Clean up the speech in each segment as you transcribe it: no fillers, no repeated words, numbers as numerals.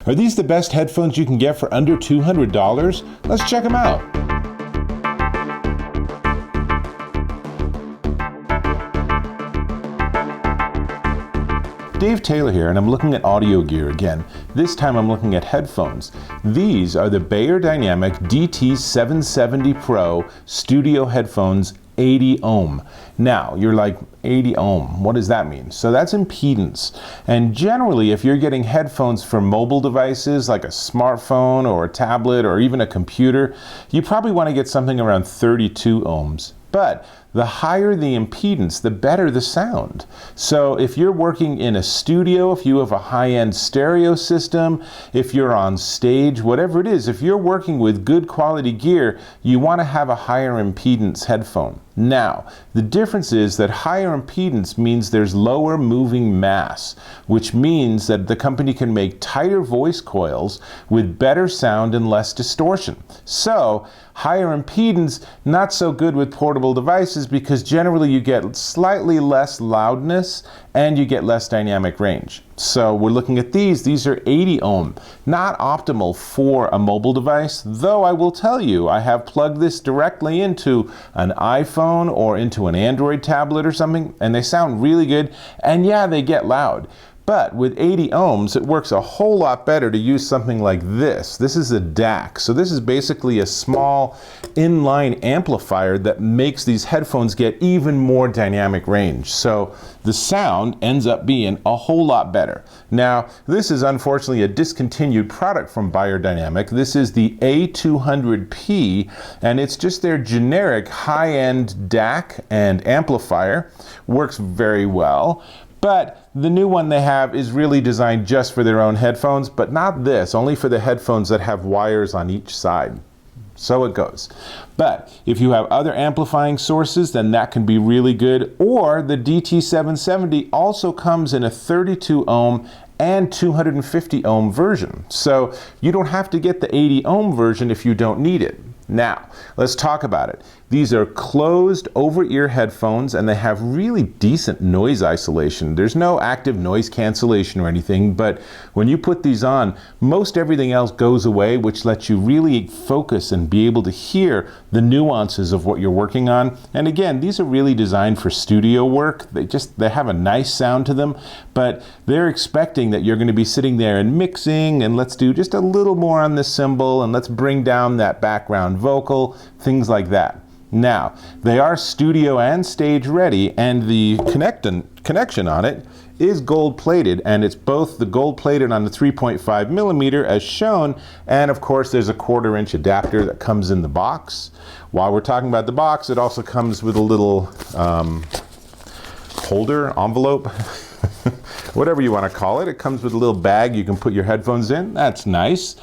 Are these the best headphones you can get for under $200? Let's check them out. Dave Taylor here, and I'm looking at audio gear again. This time I'm looking at headphones. These are the Beyerdynamic DT770 Pro studio headphones, 80 ohm. Now, you're like, 80 ohm, what does that mean? So that's impedance. And generally, if you're getting headphones for mobile devices like a smartphone or a tablet or even a computer, you probably want to get something around 32 ohms. But the higher the impedance, the better the sound. So if you're working in a studio, if you have a high-end stereo system, if you're on stage, whatever it is, if you're working with good quality gear, you want to have a higher impedance headphone. Now, the difference is that higher impedance means there's lower moving mass, which means that the company can make tighter voice coils with better sound and less distortion. So, higher impedance, not so good with portable devices because generally you get slightly less loudness and you get less dynamic range. So we're looking at these are 80 ohm, not optimal for a mobile device, though I will tell you, I have plugged this directly into an iPhone or into an Android tablet or something, and they sound really good, and yeah, they get loud. But with 80 ohms, it works a whole lot better to use something like this. This is a DAC. So this is basically a small inline amplifier that makes these headphones get even more dynamic range. So the sound ends up being a whole lot better. Now, this is unfortunately a discontinued product from Beyerdynamic. This is the A200P, and it's just their generic high-end DAC and amplifier. Works very well. But the new one they have is really designed just for their own headphones, but not this, only for the headphones that have wires on each side. So it goes. But if you have other amplifying sources, then that can be really good. Or the DT770 also comes in a 32 ohm and 250 ohm version. So you don't have to get the 80 ohm version if you don't need it. Now, let's talk about it. These are closed over-ear headphones and they have really decent noise isolation. There's no active noise cancellation or anything, but when you put these on, most everything else goes away, which lets you really focus and be able to hear the nuances of what you're working on. And again, these are really designed for studio work. They have a nice sound to them, but they're expecting that you're going to be sitting there and mixing, and let's do just a little more on this cymbal, and let's bring down that background vocal, things like that. Now, they are studio and stage ready, and the connection on it is gold plated, and it's both the gold plated on the 3.5 millimeter as shown, and of course there's a 1/4 inch adapter that comes in the box. While we're talking about the box, it also comes with a little holder, envelope, whatever you want to call it. It comes with a little bag you can put your headphones in. That's nice.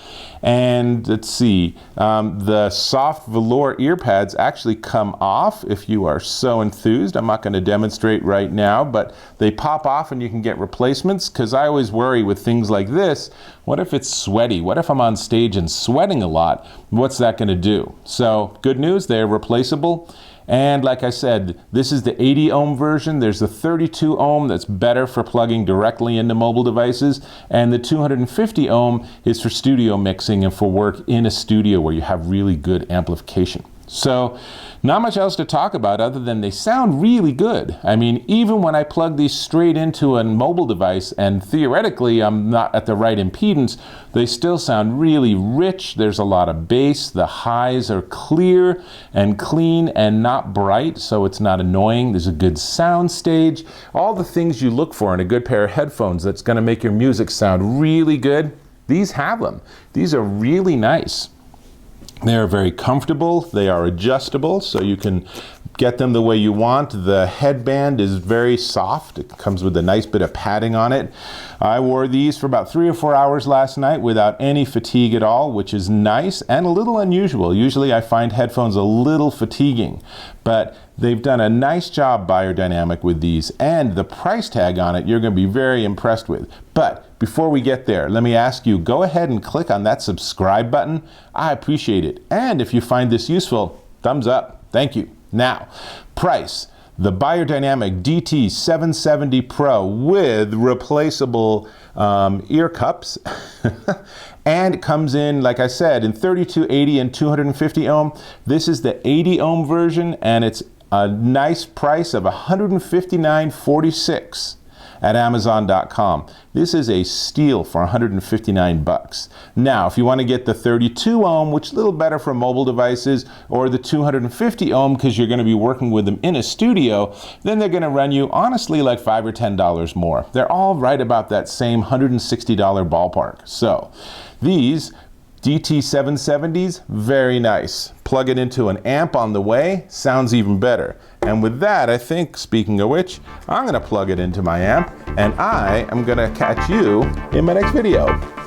And let's see, the soft velour ear pads actually come off if you are so enthused. I'm not going to demonstrate right now, but they pop off and you can get replacements, because I always worry with things like this, what if it's sweaty? What if I'm on stage and sweating a lot? What's that going to do? So good news, they're replaceable. And like I said, this is the 80 ohm version. There's the 32 ohm that's better for plugging directly into mobile devices. And the 250 ohm is for studio mixing and for work in a studio where you have really good amplification. So not much else to talk about other than they sound really good. I mean, even when I plug these straight into a mobile device and theoretically I'm not at the right impedance, they still sound really rich. There's a lot of bass. The highs are clear and clean and not bright, so it's not annoying. There's a good sound stage. All the things you look for in a good pair of headphones that's going to make your music sound really good, these have them. These are really nice. They are very comfortable, they are adjustable, so you can get them the way you want. The headband is very soft. It comes with a nice bit of padding on it. I wore these for about 3 or 4 hours last night without any fatigue at all, which is nice and a little unusual. Usually I find headphones a little fatiguing, but they've done a nice job, Beyerdynamic, with these, and the price tag on it you're going to be very impressed with. But before we get there, let me ask you, go ahead and click on that subscribe button. I appreciate it. And if you find this useful, thumbs up. Thank you. Now, price. the Beyerdynamic DT770 Pro with replaceable ear cups. And it comes in, like I said, in 32, 80, and 250 ohm. This is the 80 ohm version, and it's a nice price of $159.46 at Amazon.com. This is a steal for 159 bucks. Now, if you want to get the 32 ohm, which is a little better for mobile devices, or the 250 ohm because you're going to be working with them in a studio, then they're going to run you, honestly, like $5 or $10 more. They're all right about that same $160 ballpark. So, these DT770s, very nice. Plug it into an amp on the way, sounds even better. And with that, I think, speaking of which, I'm gonna plug it into my amp, and I am gonna catch you in my next video.